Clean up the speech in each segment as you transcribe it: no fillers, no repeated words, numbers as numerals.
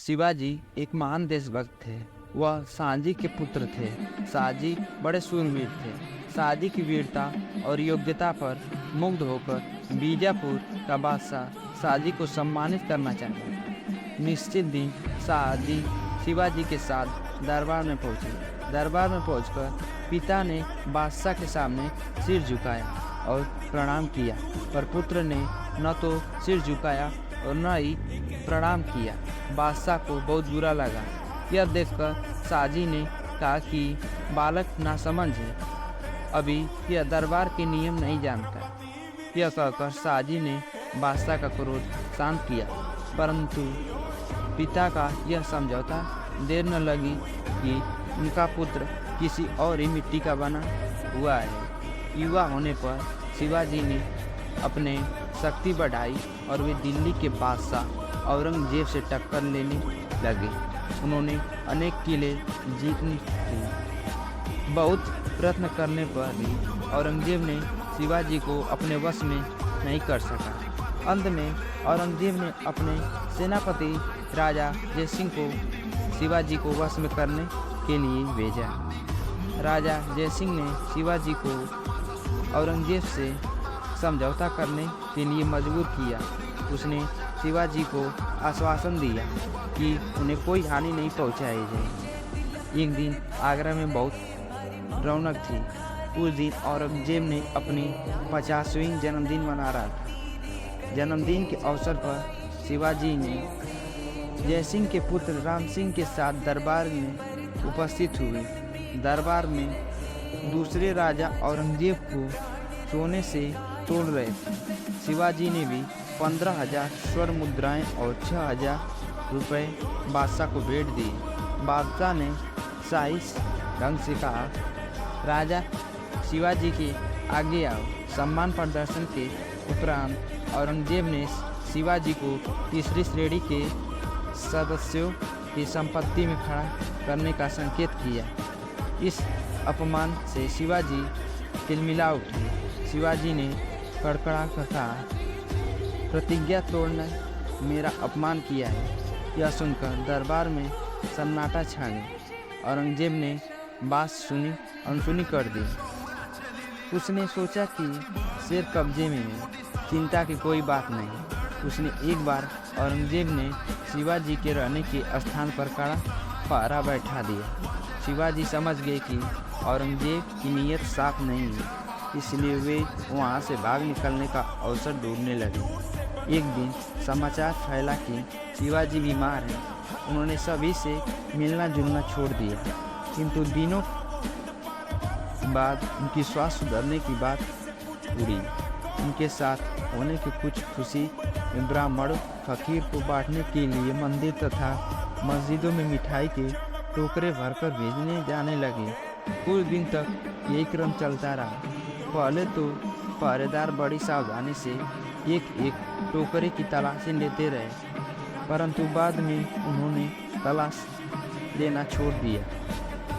शिवाजी एक महान देशभक्त थे। वह शाहजी के पुत्र थे। शाहजी बड़े शूरवीर थे। शाहजी की वीरता और योग्यता पर मुग्ध होकर बीजापुर का बादशाह शाहजी को सम्मानित करना चाहता था। निश्चित दिन शाहजी शिवाजी के साथ दरबार में पहुंचे। दरबार में पहुंचकर पिता ने बादशाह के सामने सिर झुकाया और प्रणाम किया, पर पुत्र ने न तो सिर झुकाया और न ही प्रणाम किया। बादशाह को बहुत बुरा लगा। यह देखकर शाहजी ने कहा कि बालक नासमझ है, अभी यह दरबार के नियम नहीं जानता। यह कहकर शाहजी ने बादशाह का क्रोध शांत किया, परंतु पिता का यह समझौता देर न लगी कि उनका पुत्र किसी और ही मिट्टी का बना हुआ है। युवा होने पर शिवाजी ने अपने शक्ति बढ़ाई और वे दिल्ली के बादशाह औरंगजेब से टक्कर लेने लगे। उन्होंने अनेक किले जीतने थे। बहुत प्रयत्न करने पर भी औरंगजेब ने शिवाजी को अपने वश में नहीं कर सका। अंत में औरंगजेब ने अपने सेनापति राजा जयसिंह को शिवाजी को वश में करने के लिए भेजा। राजा जयसिंह ने शिवाजी को औरंगजेब से समझौता करने के लिए मजबूर किया। उसने शिवाजी को आश्वासन दिया कि उन्हें कोई हानि नहीं पहुंचाई जाएगी। एक दिन आगरा में बहुत रौनक थी। उस दिन औरंगजेब ने अपनी 50वीं जन्मदिन मना रहा था। जन्मदिन के अवसर पर शिवाजी ने जयसिंह के पुत्र राम सिंह के साथ दरबार में उपस्थित हुए। दरबार में दूसरे राजा औरंगजेब को सोने से तोड़ रहे थे। शिवाजी ने भी 15,000 स्वर्ण मुद्राएं और 6,000 रुपये बादशाह को भेंट दिए। बादशाह ने शाही ढंग से कहा, राजा शिवाजी के आगे आओ। सम्मान प्रदर्शन के उपरांत औरंगजेब ने शिवाजी को तीसरी श्रेणी के सदस्यों की संपत्ति में खड़ा करने का संकेत किया। इस अपमान से शिवाजी तिलमिला उठे। शिवाजी ने कड़कड़ा कर कहा, प्रतिज्ञा तोड़ना मेरा अपमान किया है। यह सुनकर दरबार में सन्नाटा छा गया। औरंगजेब ने बात सुनी अनसुनी कर दी। उसने सोचा कि शेर कब्जे में है, चिंता की कोई बात नहीं। उसने एक बार औरंगजेब ने शिवाजी के रहने के स्थान पर कड़ा पहरा बैठा दिया। शिवाजी समझ गए कि औरंगजेब की नीयत साफ नहीं है, इसलिए वे वहां से भाग निकलने का अवसर ढूंढने लगे। एक दिन समाचार फैला कि शिवाजी बीमार हैं। उन्होंने सभी से मिलना जुलना छोड़ दिया, किंतु दिनों बाद उनकी स्वास्थ्य सुधरने की बात उड़ी। उनके साथ होने की कुछ खुशी ब्राह्मण फकीर को बांटने के लिए मंदिर तथा मस्जिदों में मिठाई के टोकरे भरकर भेजने जाने लगे। कुछ दिन तक यही क्रम चलता रहा। पहले तो पहरेदार बड़ी सावधानी से एक एक टोकरे की तलाशी लेते रहे, परंतु बाद में उन्होंने तलाश लेना छोड़ दिया।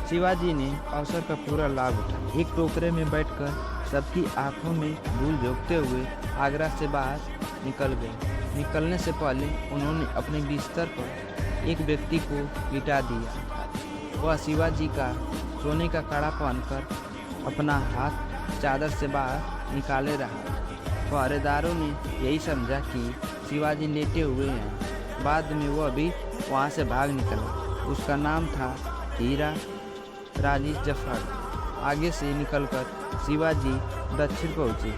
शिवाजी ने अवसर का पूरा लाभ उठाया। एक टोकरे में बैठकर सबकी आंखों में धूल झोंकते हुए आगरा से बाहर निकल गए। निकलने से पहले उन्होंने अपने बिस्तर पर एक व्यक्ति को लिटा दिया। वह शिवाजी का सोने का कड़ा पहनकर अपना हाथ चादर से बाहर निकाले रहा। पहरेदारों ने यही समझा कि शिवाजी लेटे हुए हैं। बाद में वह भी वहां से भाग निकला। उसका नाम था हीरा राजी जफर। आगे से निकलकर शिवाजी दक्षिण पहुँचे।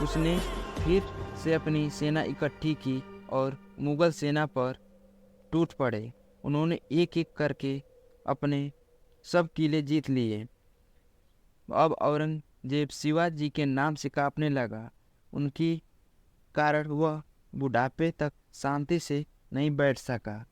उसने फिर से अपनी सेना इकट्ठी की और मुगल सेना पर टूट पड़े। उन्होंने एक एक करके अपने सब किले जीत लिए। अब औरंगजेब शिवाजी के नाम से कांपने लगा। उनकी कारण वह बुढ़ापे तक शांति से नहीं बैठ सका।